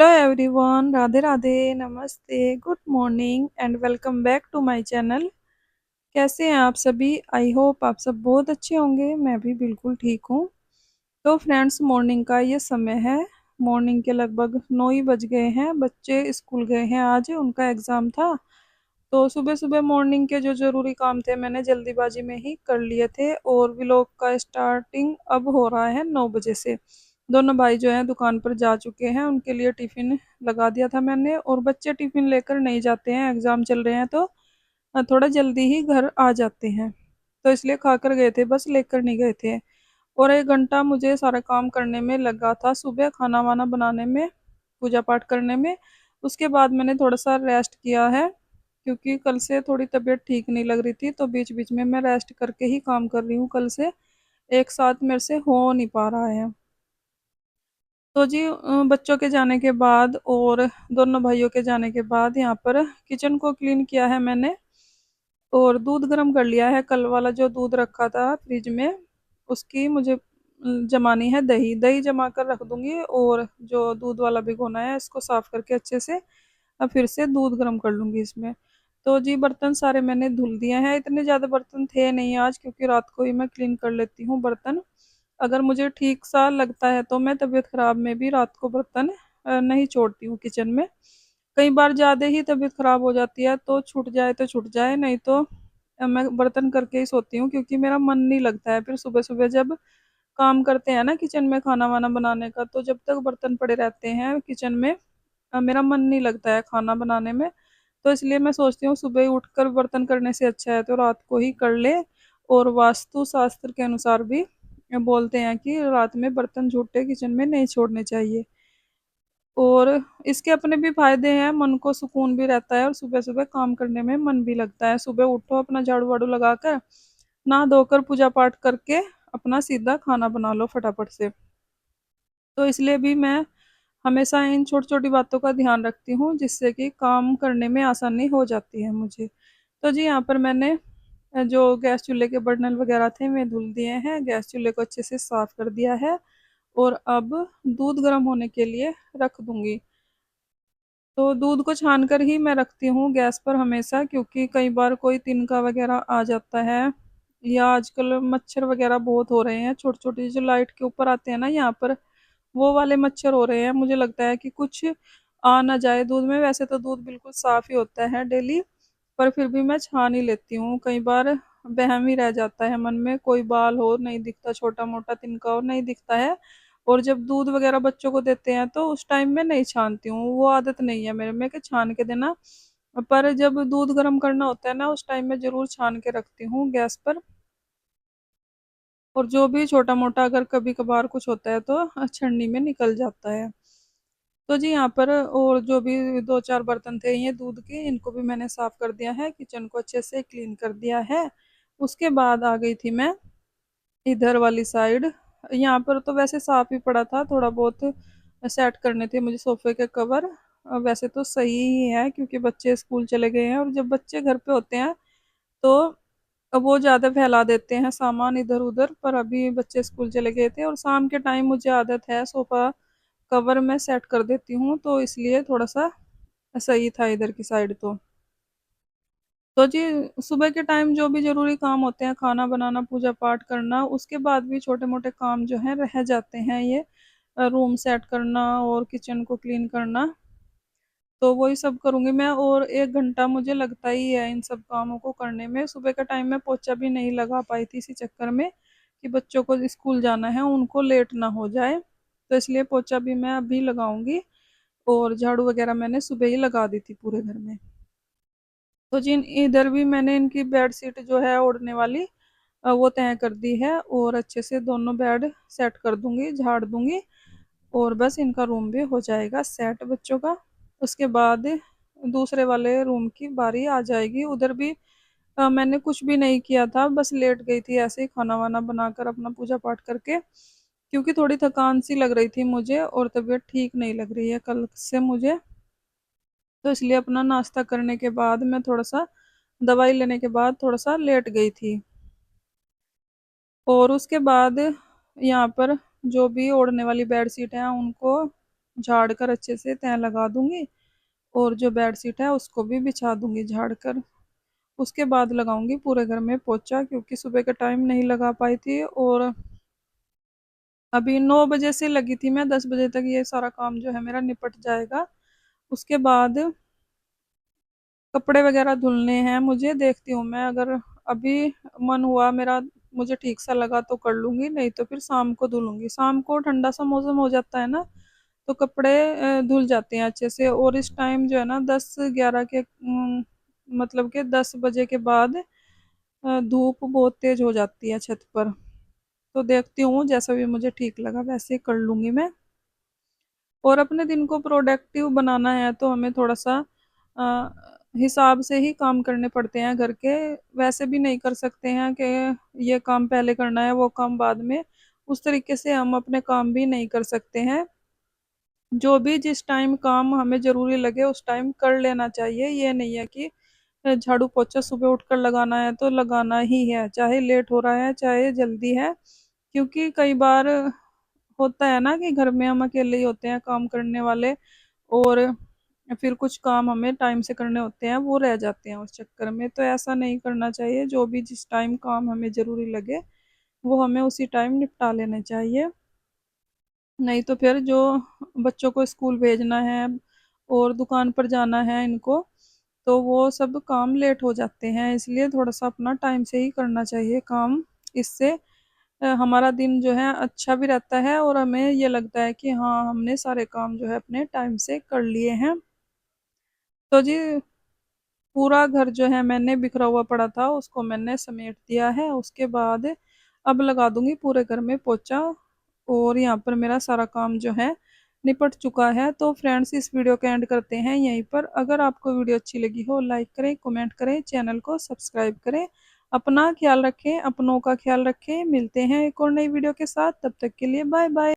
Hello everyone, Radhe Radhe, नमस्ते, good morning and welcome back to my channel. कैसे हैं आप सभी? आई होप आप सब बहुत अच्छे होंगे। मैं भी बिल्कुल ठीक हूँ। तो फ्रेंड्स, मॉर्निंग का ये समय है। मॉर्निंग के लगभग 9 ही बज गए हैं। बच्चे स्कूल गए हैं, आज उनका एग्ज़ाम था। तो सुबह सुबह मॉर्निंग के जो ज़रूरी काम थे मैंने जल्दीबाजी में ही कर लिए थे, और व्लॉग का स्टार्टिंग अब हो रहा है 9 बजे से। दोनों भाई जो हैं दुकान पर जा चुके हैं, उनके लिए टिफ़िन लगा दिया था मैंने। और बच्चे टिफ़िन लेकर नहीं जाते हैं, एग्ज़ाम चल रहे हैं तो थोड़ा जल्दी ही घर आ जाते हैं। तो इसलिए खाकर गए थे, बस लेकर नहीं गए थे। और 1 घंटा मुझे सारा काम करने में लगा था, सुबह खाना वाना बनाने में, पूजा पाठ करने में। उसके बाद मैंने थोड़ा-सा रेस्ट किया है, क्योंकि कल से थोड़ी तबीयत ठीक नहीं लग रही थी, तो बीच-बीच में मैं रेस्ट करके ही काम कर रही हूँ कल से। एक साथ मेरे से हो नहीं पा रहा है। तो जी बच्चों के जाने के बाद और दोनों भाइयों के जाने के बाद यहाँ पर किचन को क्लीन किया है मैंने, और दूध गर्म कर लिया है। कल वाला जो दूध रखा था फ्रिज में, उसकी मुझे जमानी है दही। दही जमा कर रख दूंगी, और जो दूध वाला भिगोना है इसको साफ करके अच्छे से अब फिर से दूध गर्म कर लूंगी इसमें। तो जी बर्तन सारे मैंने धुल दिए हैं। इतने ज़्यादा बर्तन थे नहीं आज, क्योंकि रात को ही मैं क्लीन कर लेती हूँ बर्तन। अगर मुझे ठीक सा लगता है तो मैं तबीयत खराब में भी रात को बर्तन नहीं छोड़ती हूँ किचन में। कई बार ज़्यादा ही तबीयत खराब हो जाती है तो छूट जाए तो छूट जाए, नहीं तो मैं बर्तन करके ही सोती हूँ, क्योंकि मेरा मन नहीं लगता है फिर सुबह सुबह जब काम करते हैं ना किचन में खाना वाना बनाने का। तो जब तक बर्तन पड़े रहते हैं किचन में, मेरा मन नहीं लगता है खाना बनाने में। तो इसलिए मैं सोचती हूँ सुबह ही उठकर बर्तन करने से अच्छा है तो रात को ही कर ले। और वास्तु शास्त्र के अनुसार भी बोलते हैं कि रात में बर्तन झूठे किचन में नहीं छोड़ने चाहिए। और इसके अपने भी फायदे हैं, मन को सुकून भी रहता है और सुबह सुबह काम करने में मन भी लगता है। सुबह उठो, अपना झाड़ू वाड़ू लगाकर, नहा धोकर, पूजा पाठ करके अपना सीधा खाना बना लो फटाफट से। तो इसलिए भी मैं हमेशा इन छोटी छोटी बातों का ध्यान रखती हूँ, जिससे कि काम करने में आसानी हो जाती है मुझे। तो जी यहाँ पर मैंने जो गैस चूल्हे के बर्नल वगैरह थे मैं धुल दिए हैं, गैस चूल्हे को अच्छे से साफ कर दिया है। और अब दूध गर्म होने के लिए रख दूंगी। तो दूध को छान कर ही मैं रखती हूँ गैस पर हमेशा, क्योंकि कई बार कोई तिनका वगैरह आ जाता है, या आजकल मच्छर वगैरह बहुत हो रहे हैं, छोटे छोटे जो लाइट के ऊपर आते हैं ना यहाँ पर, वो वाले मच्छर हो रहे हैं। मुझे लगता है कि कुछ आ ना जाए दूध में। वैसे तो दूध बिल्कुल साफ ही होता है डेली, पर फिर भी मैं छान ही लेती हूँ। कई बार वहम ही रह जाता है मन में, कोई बाल हो नहीं दिखता, छोटा मोटा तिनका हो नहीं दिखता है। और जब दूध वगैरह बच्चों को देते हैं तो उस टाइम में नहीं छानती हूँ, वो आदत नहीं है मेरे में कि छान के देना। पर जब दूध गर्म करना होता है ना, उस टाइम में जरूर छान के रखती हूँ गैस पर। और जो भी छोटा मोटा अगर कभी कभार कुछ होता है तो छन्नी में निकल जाता है। तो जी यहाँ पर और जो भी दो चार बर्तन थे ये दूध के, इनको भी मैंने साफ कर दिया है, किचन को अच्छे से क्लीन कर दिया है। उसके बाद आ गई थी मैं इधर वाली साइड। यहाँ पर तो वैसे साफ ही पड़ा था, थोड़ा बहुत सेट करने थे मुझे सोफे के कवर। वैसे तो सही ही है, क्योंकि बच्चे स्कूल चले गए हैं, और जब बच्चे घर पे होते हैं तो अब वो ज़्यादा फैला देते हैं सामान इधर उधर। पर अभी बच्चे स्कूल चले गए थे, और शाम के टाइम मुझे आदत है सोफा कवर मैं सेट कर देती हूँ, तो इसलिए थोड़ा सा सही था इधर की साइड तो जी सुबह के टाइम जो भी जरूरी काम होते हैं, खाना बनाना, पूजा पाठ करना, उसके बाद भी छोटे मोटे काम जो हैं रह जाते हैं। ये रूम सेट करना और किचन को क्लीन करना, तो वही सब करूंगी मैं। और 1 घंटा मुझे लगता ही है इन सब कामों को करने में। सुबह का टाइम में पोछा भी नहीं लगा पाई थी इसी चक्कर में कि बच्चों को स्कूल जाना है, उनको लेट ना हो जाए। तो इसलिए पोछा भी मैं अभी लगाऊंगी, और झाड़ू वगैरह मैंने सुबह ही लगा दी थी पूरे घर में। तो जिन इधर भी मैंने इनकी बेड शीट जो है ओढ़ने वाली, वो तय कर दी है, और अच्छे से दोनों बेड सेट कर दूंगी, झाड़ दूंगी, और बस इनका रूम भी हो जाएगा सेट बच्चों का। उसके बाद दूसरे वाले रूम की बारी आ जाएगी। उधर भी मैंने कुछ भी नहीं किया था, बस लेट गई थी ऐसे ही खाना वाना बनाकर अपना पूजा पाठ करके, क्योंकि थोड़ी थकान सी लग रही थी मुझे, और तबीयत ठीक नहीं लग रही है कल से मुझे। तो इसलिए अपना नाश्ता करने के बाद मैं थोड़ा सा दवाई लेने के बाद थोड़ा सा लेट गई थी। और उसके बाद यहाँ पर जो भी ओढ़ने वाली बेड शीट है उनको झाड़ कर अच्छे से तह लगा दूंगी, और जो बेडशीट है उसको भी बिछा दूंगी झाड़ कर। उसके बाद लगाऊंगी पूरे घर में पोछा, क्योंकि सुबह के टाइम नहीं लगा पाई थी, और अभी 9 बजे से लगी थी मैं, 10 बजे तक ये सारा काम जो है मेरा निपट जाएगा। उसके बाद कपड़े वगैरह धुलने हैं मुझे, देखती हूँ मैं, अगर अभी मन हुआ मेरा, मुझे ठीक सा लगा तो कर लूंगी, नहीं तो फिर शाम को धुलूंगी। शाम को ठंडा सा मौसम हो जाता है ना, तो कपड़े धुल जाते हैं अच्छे से। और इस टाइम जो है ना 10-11 के मतलब के 10 बजे के बाद धूप बहुत तेज हो जाती है छत पर। तो देखती हूँ, जैसा भी मुझे ठीक लगा वैसे कर लूंगी मैं। और अपने दिन को प्रोडक्टिव बनाना है तो हमें थोड़ा सा हिसाब से ही काम करने पड़ते हैं घर के। वैसे भी नहीं कर सकते हैं कि ये काम पहले करना है वो काम बाद में, उस तरीके से हम अपने काम भी नहीं कर सकते हैं। जो भी जिस टाइम काम हमें जरूरी लगे उस टाइम कर लेना चाहिए। ये नहीं है कि झाड़ू पोछा सुबह उठकर लगाना है तो लगाना ही है, चाहे लेट हो रहा है चाहे जल्दी है। क्योंकि कई बार होता है ना कि घर में हम अकेले ही होते हैं काम करने वाले, और फिर कुछ काम हमें टाइम से करने होते हैं वो रह जाते हैं उस चक्कर में। तो ऐसा नहीं करना चाहिए, जो भी जिस टाइम काम हमें जरूरी लगे वो हमें उसी टाइम निपटा लेने चाहिए। नहीं तो फिर जो बच्चों को स्कूल भेजना है और दुकान पर जाना है इनको, तो वो सब काम लेट हो जाते हैं। इसलिए थोड़ा सा अपना टाइम से ही करना चाहिए काम। इससे हमारा दिन जो है अच्छा भी रहता है, और हमें ये लगता है कि हाँ हमने सारे काम जो है अपने टाइम से कर लिए हैं। तो जी, पूरा घर जो है मैंने बिखरा हुआ पड़ा था उसको मैंने समेट दिया है। उसके बाद अब लगा दूंगी पूरे घर में पोछा, और यहाँ पर मेरा सारा काम जो है निपट चुका है। तो फ्रेंड्स, इस वीडियो का एंड करते हैं यहीं पर। अगर आपको वीडियो अच्छी लगी हो लाइक करें, कमेंट करें, चैनल को सब्सक्राइब करें। अपना ख्याल रखें, अपनों का ख्याल रखें। मिलते हैं एक और नई वीडियो के साथ, तब तक के लिए बाय बाय।